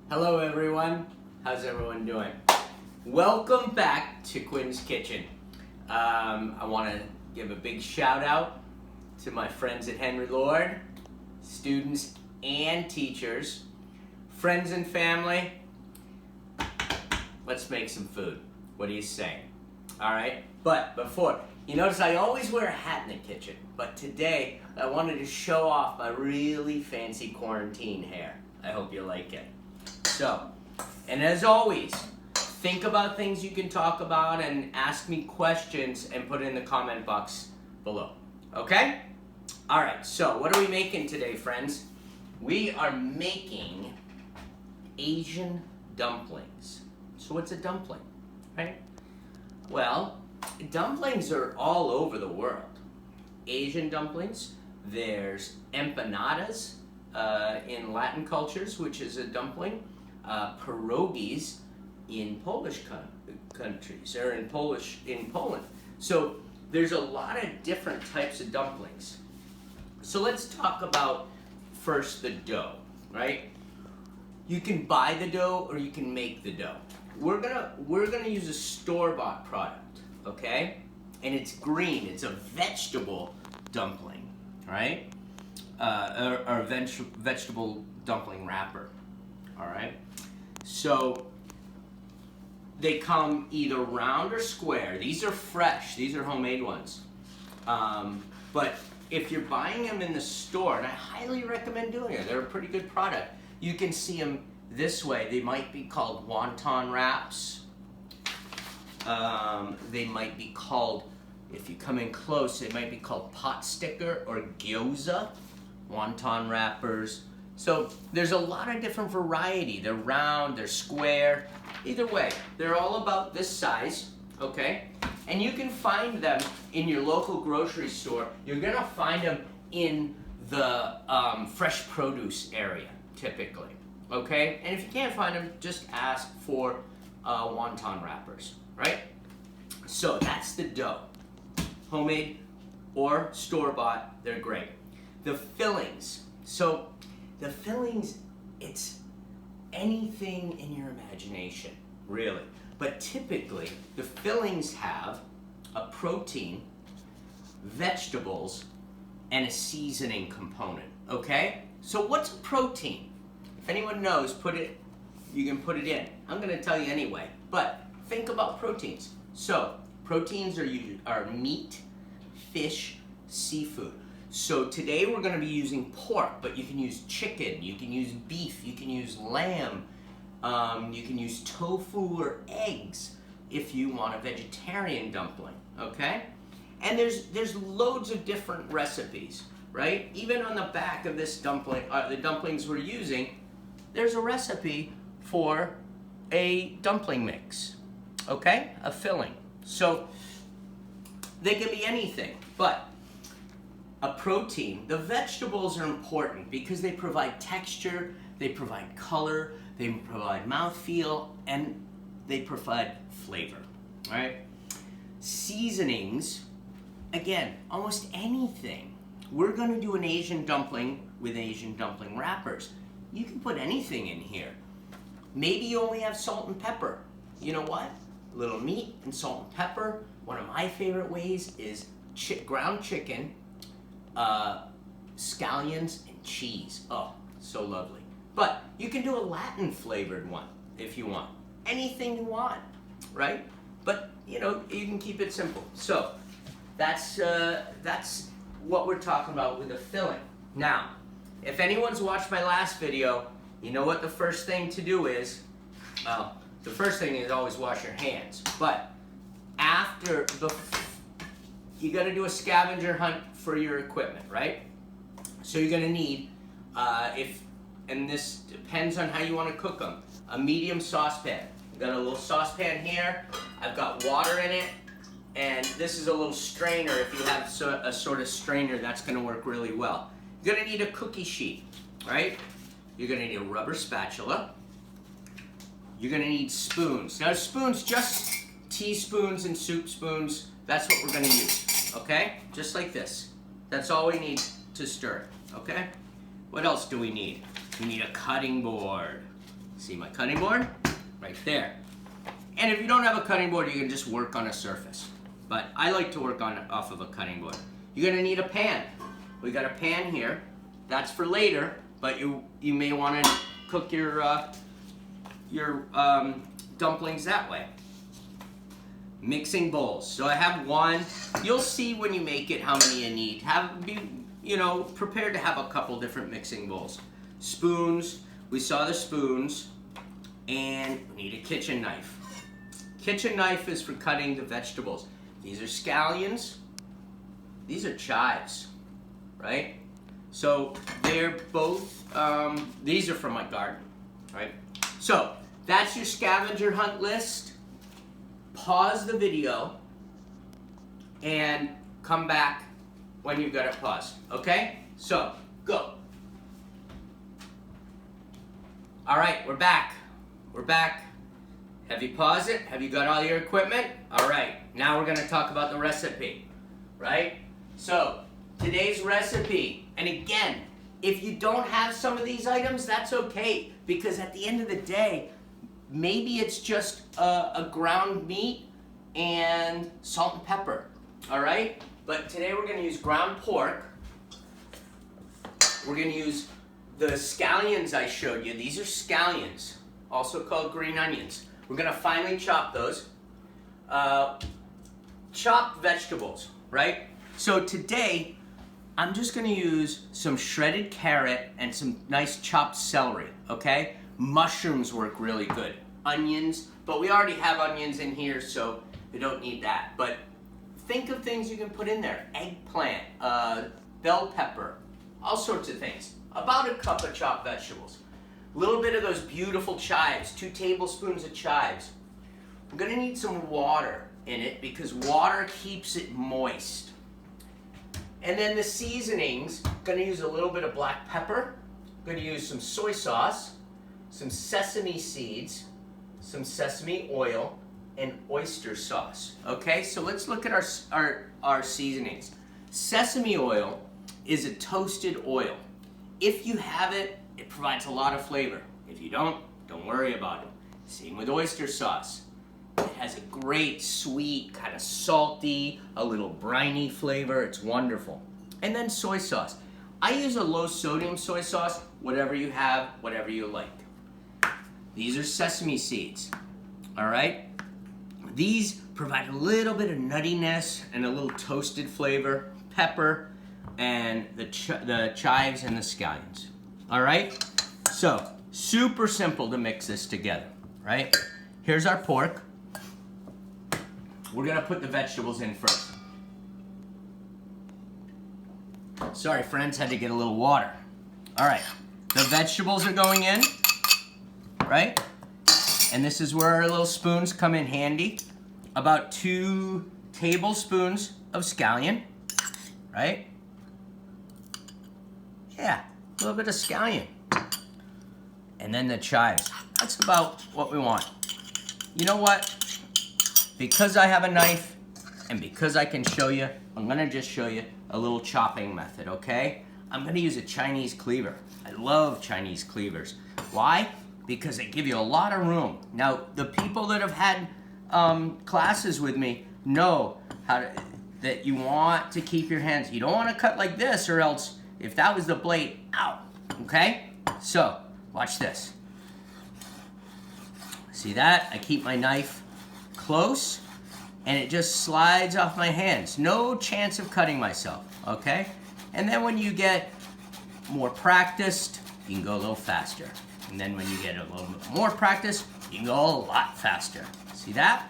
Hello everyone, how's everyone doing? Welcome back to Quinn's Kitchen. I want to give a big shout out to my friends at Henry Lord, students and teachers, friends and family. Let's make some food. What do you say? Alright, but before, you notice I always wear a hat in the kitchen, but today I wanted to show off my really fancy quarantine hair. I hope you like it. So, and as always, think about things you can talk about and ask me questions and put it in the comment box below. Okay? Alright, so what are we making today, friends? We are making Asian dumplings. So what's a dumpling, right? Well, dumplings are all over the world. Asian dumplings, there's empanadas in Latin cultures, which is a dumpling. Pierogies in Polish countries, or in Poland. So there's a lot of different types of dumplings. So let's talk about first the dough, right? You can buy the dough or you can make the dough. We're gonna use a store-bought product, okay? And it's green. It's a vegetable dumpling, right? Or vegetable dumpling wrapper. All right. So they come either round or square. These are fresh. These are homemade ones. But if you're buying them in the store, and I highly recommend doing it, they're a pretty good product. You can see them this way. They might be called wonton wraps. They might be called, if you come in close, they might be called pot sticker or gyoza, wonton wrappers. So there's a lot of different variety. They're round, they're square. Either way, they're all about this size, okay? And you can find them in your local grocery store. You're gonna find them in the fresh produce area, typically, okay? And if you can't find them, just ask for wonton wrappers, right? So that's the dough. Homemade or store-bought, they're great. The fillings. So the fillings, it's anything in your imagination, really. But typically, the fillings have a protein, vegetables, and a seasoning component, okay? So what's a protein? If anyone knows, you can put it in. I'm gonna tell you anyway, but think about proteins. So proteins are meat, fish, seafood. So today we're going to be using pork, but you can use chicken, you can use beef, you can use lamb, you can use tofu or eggs if you want a vegetarian dumpling, okay? And there's loads of different recipes, right? Even on the back of this dumpling, the dumplings we're using, there's a recipe for a dumpling mix, okay? A filling. So they can be anything, but a protein, the vegetables are important because they provide texture, they provide color, they provide mouthfeel, and they provide flavor, right? Seasonings, again, almost anything. We're gonna do an Asian dumpling with Asian dumpling wrappers. You can put anything in here. Maybe you only have salt and pepper. You know what? A little meat and salt and pepper. One of my favorite ways is ground chicken, scallions, and cheese. Oh, so lovely. But you can do a Latin flavored one if you want. Anything you want, right? But you know, you can keep it simple. So that's what we're talking about with the filling. Now, if anyone's watched my last video, you know what the first thing to do is. Well, the first thing is always wash your hands. But you got to do a scavenger hunt for your equipment, right? So you're going to need, and this depends on how you want to cook them, a medium saucepan. I've got a little saucepan here. I've got water in it, and this is a little strainer. If you have a sort of strainer, that's going to work really well. You're going to need a cookie sheet, right? You're going to need a rubber spatula. You're going to need spoons. Now spoons, just teaspoons and soup spoons, that's what we're going to use, okay? Just like this. That's all we need to stir it, okay? What else do we need? We need a cutting board. See my cutting board? Right there. And if you don't have a cutting board, you can just work on a surface. But I like to work off of a cutting board. You're gonna need a pan. We got a pan here. That's for later, but you may want to cook your dumplings that way. Mixing bowls. So I have one. You'll see when you make it how many you need. Be prepared to have a couple different mixing bowls. Spoons. We saw the spoons, and we need a kitchen knife. Kitchen knife is for cutting the vegetables. These are scallions. These are chives, right? So they're both, these are from my garden, right? So that's your scavenger hunt list. Pause the video and come back when you've got it paused, okay? So, go. All right, we're back. We're back. Have you paused it? Have you got all your equipment? All right, now we're gonna talk about the recipe, right? So, today's recipe, and again, if you don't have some of these items, that's okay, because at the end of the day, maybe it's just a ground meat and salt and pepper, all right? But today we're gonna use ground pork. We're gonna use the scallions I showed you. These are scallions, also called green onions. We're gonna finely chop those. Chopped vegetables, right? So today, I'm just gonna use some shredded carrot and some nice chopped celery, okay? Mushrooms work really good. Onions, but we already have onions in here, so we don't need that. But think of things you can put in there. Eggplant, bell pepper, all sorts of things. About a cup of chopped vegetables. A little bit of those beautiful chives, 2 tablespoons of chives. We're gonna need some water in it because water keeps it moist. And then the seasonings, gonna use a little bit of black pepper, gonna use some soy sauce, some sesame seeds, some sesame oil, and oyster sauce. Okay, so let's look at our seasonings. Sesame oil is a toasted oil. If you have it, it provides a lot of flavor. If you don't worry about it. Same with oyster sauce. It has a great, sweet, kind of salty, a little briny flavor. It's wonderful. And then soy sauce. I use a low sodium soy sauce, whatever you have, whatever you like. These are sesame seeds, all right? These provide a little bit of nuttiness and a little toasted flavor, pepper, and the chives and the scallions, all right? So, super simple to mix this together, right? Here's our pork. We're gonna put the vegetables in first. Sorry, friends, had to get a little water. All right, the vegetables are going in, right? And this is where our little spoons come in handy. About 2 tablespoons of scallion, right? Yeah, a little bit of scallion. And then the chives. That's about what we want. You know what? Because I have a knife and because I can show you, I'm gonna just show you a little chopping method, okay? I'm gonna use a Chinese cleaver. I love Chinese cleavers. Why? Because they give you a lot of room. Now, the people that have had classes with me know that you want to keep your hands. You don't want to cut like this, or else if that was the blade, ow, okay? So, watch this. See that? I keep my knife close, and it just slides off my hands. No chance of cutting myself, okay? And then when you get more practiced, you can go a little faster. And then when you get a little bit more practice, you can go a lot faster. See that?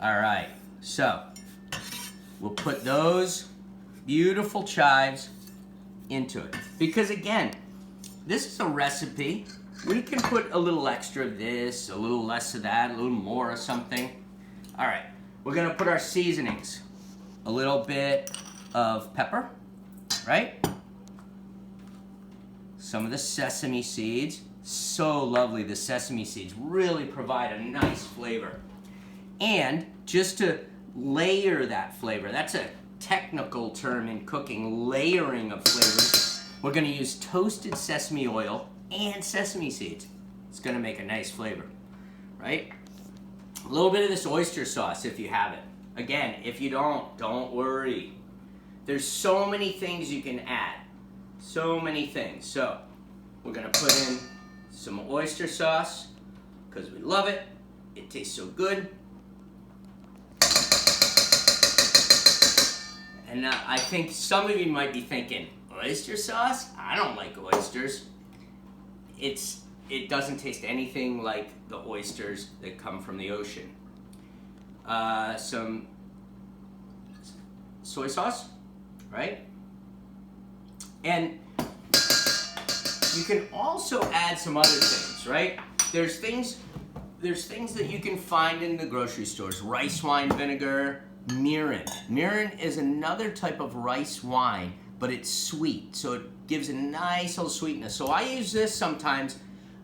All right, so we'll put those beautiful chives into it. Because again, this is a recipe. We can put a little extra of this, a little less of that, a little more of something. All right, we're gonna put our seasonings. A little bit of pepper, right? Some of the sesame seeds. So lovely, the sesame seeds really provide a nice flavor. And just to layer that flavor, that's a technical term in cooking, layering of flavors. We're gonna use toasted sesame oil and sesame seeds. It's gonna make a nice flavor, right? A little bit of this oyster sauce if you have it. Again, if you don't worry. There's so many things you can add. So many things. So we're gonna put in some oyster sauce because we love it. It tastes so good. And I think some of you might be thinking, oyster sauce? I don't like oysters. It doesn't taste anything like the oysters that come from the ocean. Some soy sauce, right? And you can also add some other things, right? There's things that you can find in the grocery stores. Rice wine vinegar, mirin. Mirin is another type of rice wine, but it's sweet, so it gives a nice little sweetness. So I use this sometimes.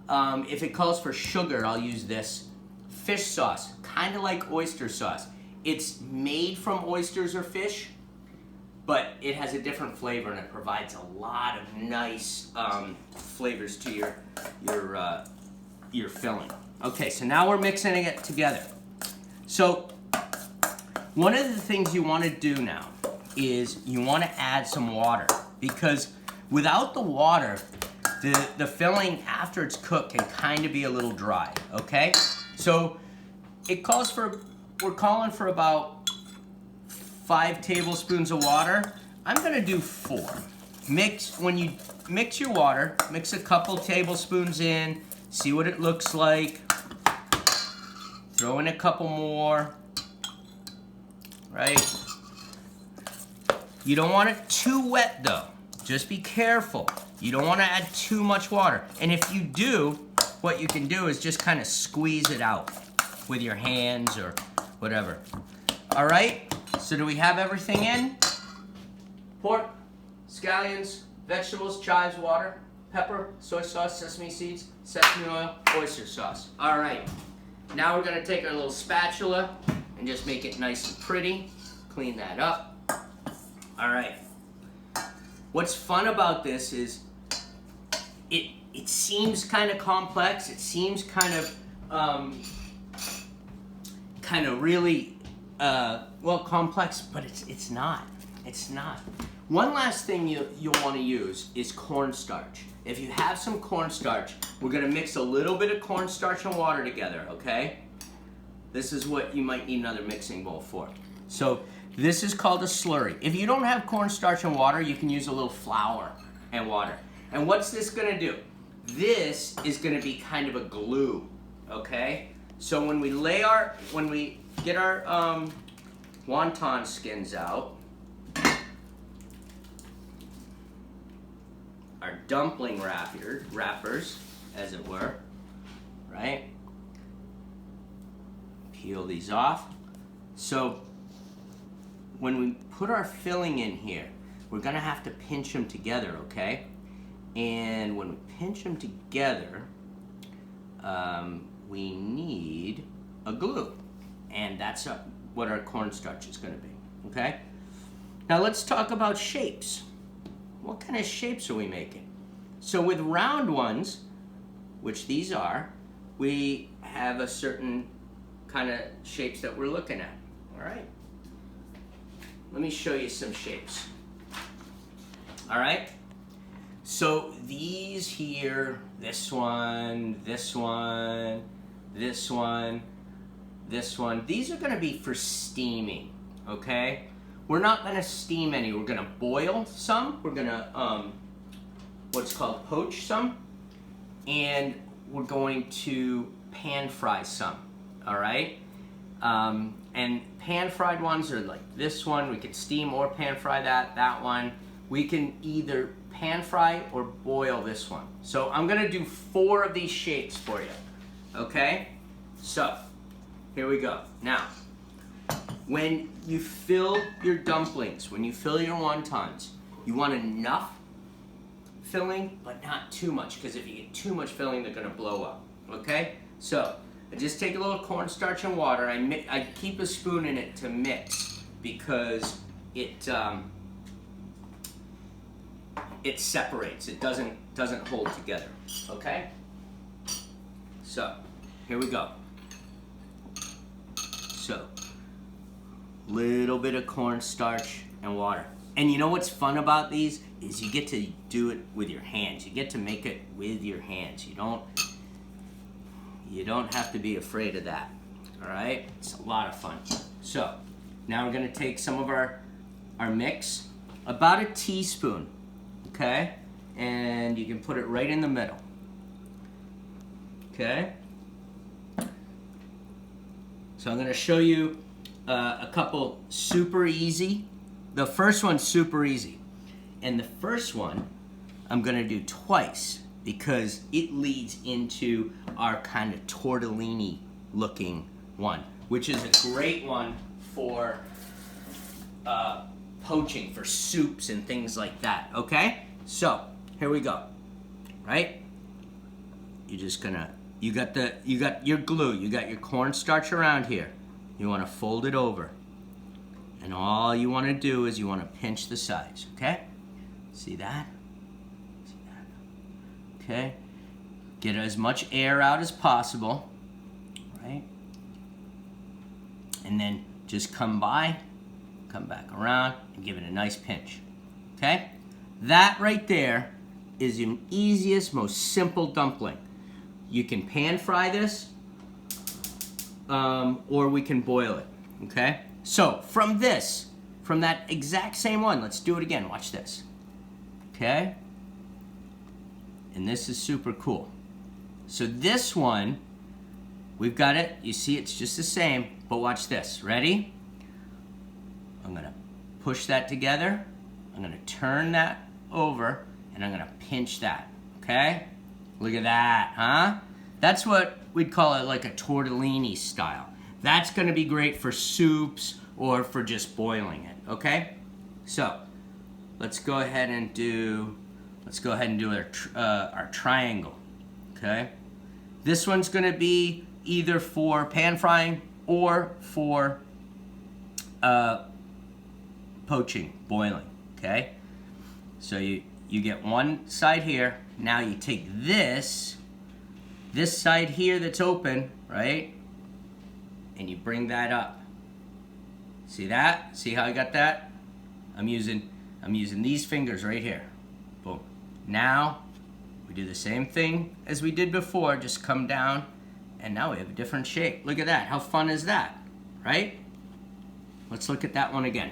If it calls for sugar, I'll use this. Fish sauce, kind of like oyster sauce. It's made from oysters or fish, but it has a different flavor and it provides a lot of nice flavors to your filling. Okay, so now we're mixing it together. So one of the things you want to do now is you want to add some water, because without the water, the filling after it's cooked can kind of be a little dry, okay? So we're calling for about 5 tablespoons of water. I'm gonna do 4. When you mix your water, mix a couple tablespoons in, see what it looks like. Throw in a couple more, right? You don't want it too wet though. Just be careful. You don't want to add too much water. And if you do, what you can do is just kind of squeeze it out with your hands or whatever. All right, so do we have everything in? Pork, scallions, vegetables, chives, water, pepper, soy sauce, sesame seeds, sesame oil, oyster sauce. All right, now we're gonna take our little spatula and just make it nice and pretty. Clean that up. All right. What's fun about this is it seems kind of complex. It seems kind of really complex, but it's not. It's not. One last thing you'll want to use is cornstarch. If you have some cornstarch, we're gonna mix a little bit of cornstarch and water together. Okay. This is what you might need another mixing bowl for. So this is called a slurry. If you don't have cornstarch and water, you can use a little flour and water. And what's this gonna do? This is gonna be kind of a glue, okay? So when we get our wonton skins out, our dumpling wrappers, as it were, right? Peel these off. So when we put our filling in here, we're gonna have to pinch them together, okay? And when we pinch them together, we need a glue. And that's what our cornstarch is gonna be, okay? Now let's talk about shapes. What kind of shapes are we making? So with round ones, which these are, we have a certain kind of shapes that we're looking at, all right? Let me show you some shapes. All right? So these here, this one, this one, this one, this one, these are gonna be for steaming, okay? We're not gonna steam any, we're gonna boil some, we're gonna, what's called poach some, and we're going to pan fry some, all right? And pan fried ones are like this one. We could steam or pan fry that one. We can either pan fry or boil this one. So I'm gonna do 4 of these shapes for you, okay? So, here we go. Now, when you fill your dumplings, when you fill your wontons, you want enough filling, but not too much, because if you get too much filling, they're gonna blow up, okay? So, I just take a little cornstarch and water. I keep a spoon in it to mix because it separates. It doesn't hold together. Okay. So, here we go. So, little bit of cornstarch and water. And you know what's fun about these is you get to do it with your hands. You get to make it with your hands. You don't have to be afraid of that. All right? It's a lot of fun. So, now we're gonna take some of our mix, about a teaspoon, okay? And you can put it right in the middle. Okay? So I'm gonna show you a couple super easy. The first one's super easy. And the first one I'm gonna do twice because it leads into our kind of tortellini looking one, which is a great one for poaching, for soups and things like that, okay? So, here we go, right? You're just gonna, you got your glue, you got your cornstarch around here. You wanna fold it over. And all you wanna do is you wanna pinch the sides, okay? See that? See that? Okay? Get as much air out as possible, right? And then just come back around and give it a nice pinch, okay? That right there is the easiest, most simple dumpling. You can pan fry this, or we can boil it, okay? So from that exact same one, let's do it again, watch this, okay? And this is super cool. So this one, we've got it, you see it's just the same, but watch this, ready? I'm gonna push that together, I'm gonna turn that over, and I'm gonna pinch that, okay? Look at that, huh? That's what we'd call it, like a tortellini style. That's gonna be great for soups or for just boiling it, okay? So, let's go ahead and do our triangle, okay? This one's gonna be either for pan frying or for poaching, boiling, okay? So you get one side here. Now you take this side here that's open, right? And you bring that up. See that? See how I got that? I'm using these fingers right here. Boom. Now we do the same thing as we did before, just come down, and now we have a different shape. Look at that. How fun is that? Right? Let's look at that one again.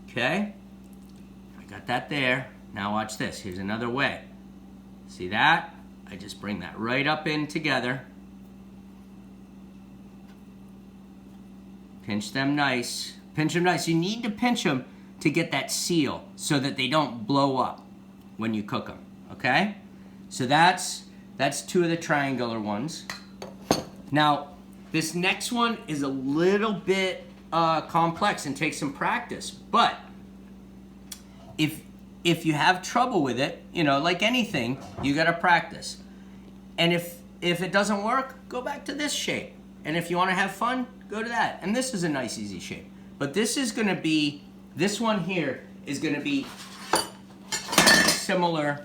Okay, I got that there. Now watch this. Here's another way. See that? I just bring that right up in together. Pinch them nice. Pinch them nice. You need to pinch them to get that seal so that they don't blow up when you cook them. Okay? So that's two of the triangular ones. Now, this next one is a little bit complex and takes some practice, but if you have trouble with it, you know, like anything, you gotta practice. And if it doesn't work, go back to this shape. And if you wanna have fun, go to that. And this is a nice, easy shape. But this one here is gonna be similar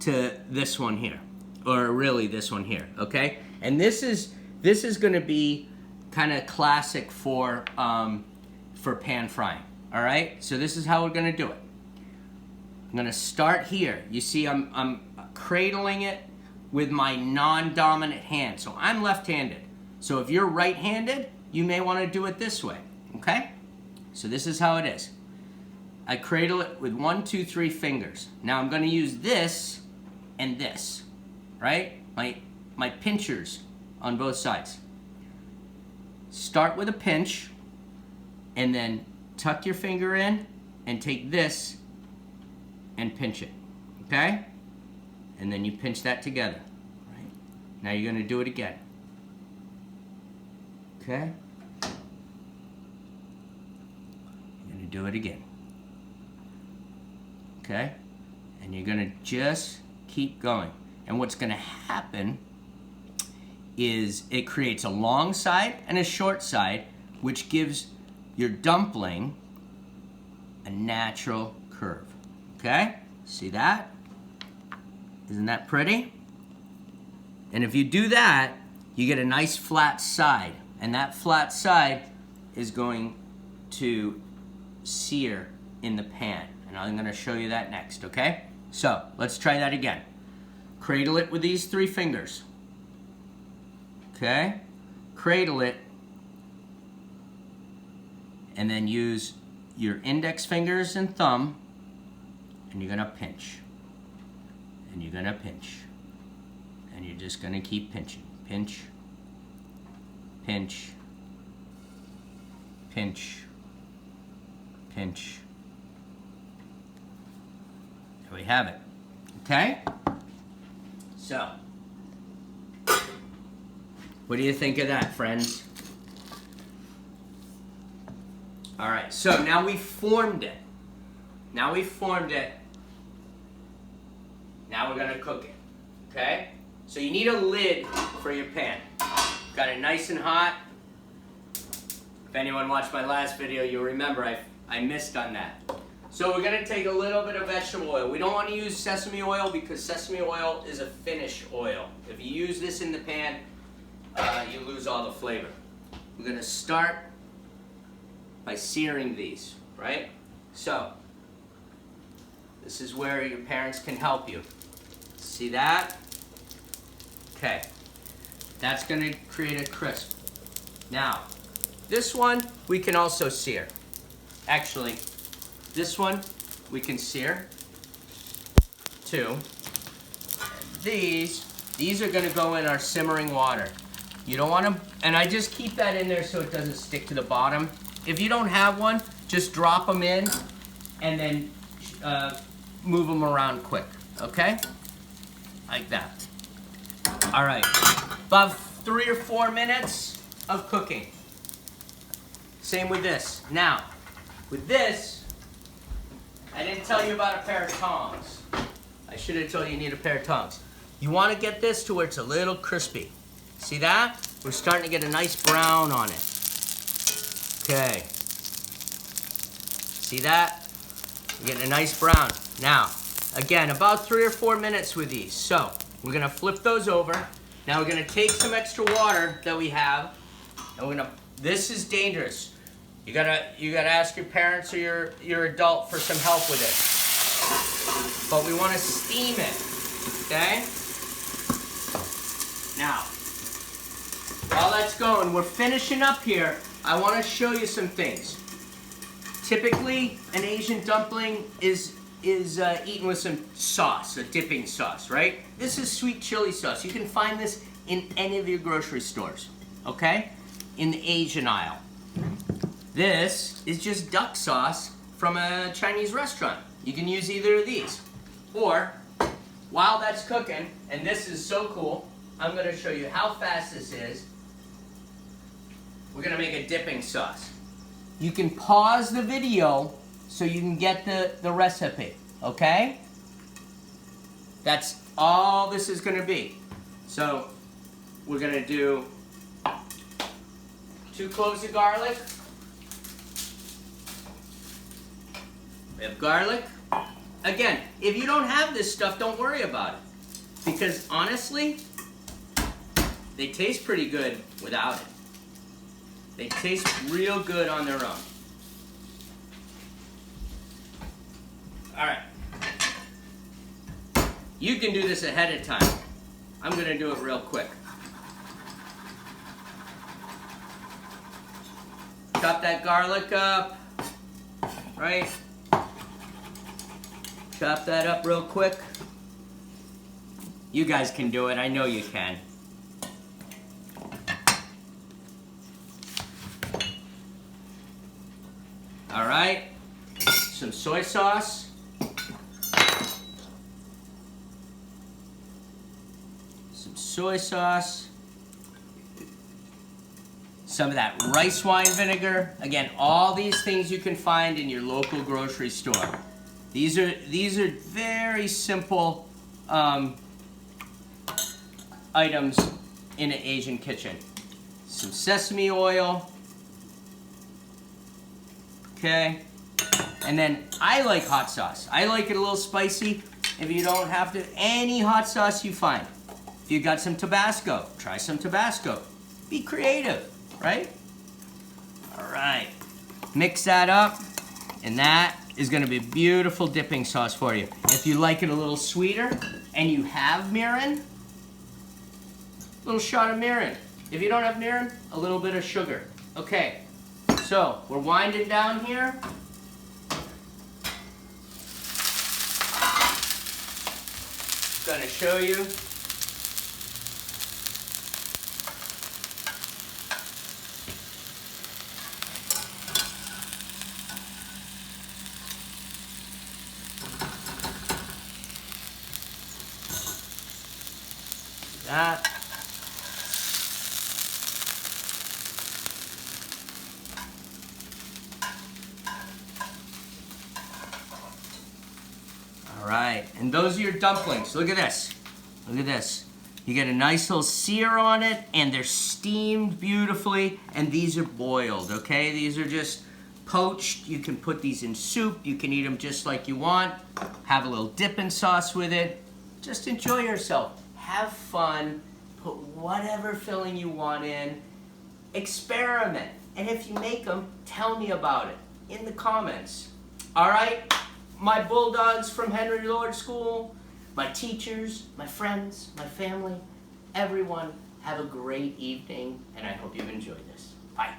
to this one here, or really this one here, okay? And this is gonna be kind of classic for pan frying. All right, so this is how we're gonna do it. I'm gonna start here. You see, I'm cradling it with my non-dominant hand. So I'm left-handed. So if you're right-handed, you may want to do it this way. Okay? So this is how it is. I cradle it with 1, 2, 3 fingers. Now I'm gonna use this and this, right? My pinchers on both sides. Start with a pinch, and then tuck your finger in and take this and pinch it, okay? And then you pinch that together, right? Now you're gonna do it again, okay? You're gonna do it again, okay? And you're gonna just keep going. And what's gonna happen is it creates a long side and a short side, which gives your dumpling a natural curve. Okay? See that? Isn't that pretty? And if you do that, you get a nice flat side. And that flat side is going to sear in the pan. And I'm going to show you that next, okay? So, let's try that again. Cradle it with these 3 fingers. Okay? Cradle it. And then use your index fingers and thumb. And you're going to pinch. And you're going to pinch. And you're just going to keep pinching. Pinch. Pinch. Pinch. Pinch. There we have it. Okay? So, what do you think of that, friends? All right, so now we formed it. Now we formed it. Now we're gonna cook it, okay? So you need a lid for your pan. Got it nice and hot. If anyone watched my last video, you'll remember I missed on that. So we're gonna take a little bit of vegetable oil. We don't wanna use sesame oil because sesame oil is a finish oil. If you use this in the pan, you lose all the flavor. We're gonna start by searing these, right? So, this is where your parents can help you. See that? Okay. That's gonna create a crisp. Now, this one we can also sear. Actually, this one we can sear too. These are gonna go in our simmering water. You don't wanna, and I just keep that in there so it doesn't stick to the bottom. If you don't have one, just drop them in and then move them around quick, okay? Like that. All right, about 3 or 4 minutes of cooking. Same with this. Now, with this, I didn't tell you about a pair of tongs. I should have told you you need a pair of tongs. You want to get this to where it's a little crispy. See that? We're starting to get a nice brown on it. Okay. See that? We're getting a nice brown. Now, again, about 3 or 4 minutes with these. So, we're gonna flip those over. Now we're gonna take some extra water that we have, and we're gonna, this is dangerous. You gotta ask your parents or your adult for some help with it. But we wanna steam it, okay? Now, while that's going, we're finishing up here. I wanna show you some things. Typically, an Asian dumpling is eaten with some sauce, a dipping sauce, right? This is sweet chili sauce. You can find this in any of your grocery stores, okay? In the Asian aisle. This is just duck sauce from a Chinese restaurant. You can use either of these. Or, while that's cooking, and this is so cool, I'm gonna show you how fast this is. We're gonna make a dipping sauce. You can pause the video so you can get the recipe, okay? That's all this is gonna be. So, we're gonna do 2 cloves of garlic. We have garlic. Again, if you don't have this stuff, don't worry about it. Because honestly, they taste pretty good without it. They taste real good on their own. All right. You can do this ahead of time. I'm gonna do it real quick. Chop that garlic up, right? Chop that up real quick. You guys can do it, I know you can. All right, some soy sauce. Some soy sauce. Some of that rice wine vinegar. Again, all these things you can find in your local grocery store. These are very simple items in an Asian kitchen. Some sesame oil. Okay, and then I like hot sauce. I like it a little spicy. If you don't have to, any hot sauce you find. If you got some Tabasco, try some Tabasco. Be creative, right? All right, mix that up, and that is gonna be a beautiful dipping sauce for you. If you like it a little sweeter, and you have mirin, a little shot of mirin. If you don't have mirin, a little bit of sugar. Okay, so we're winding down here. Gonna show you. That. All right, and those are your dumplings. Look at this. Look at this. You get a nice little sear on it, and they're steamed beautifully, and these are boiled, okay? These are just poached. You can put these in soup. You can eat them just like you want. Have a little dipping sauce with it. Just enjoy yourself. Have fun. Put whatever filling you want in. Experiment. And if you make them, tell me about it in the comments. All right? My bulldogs from Henry Lord School, my teachers, my friends, my family, everyone, have a great evening, and I hope you've enjoyed this. Bye.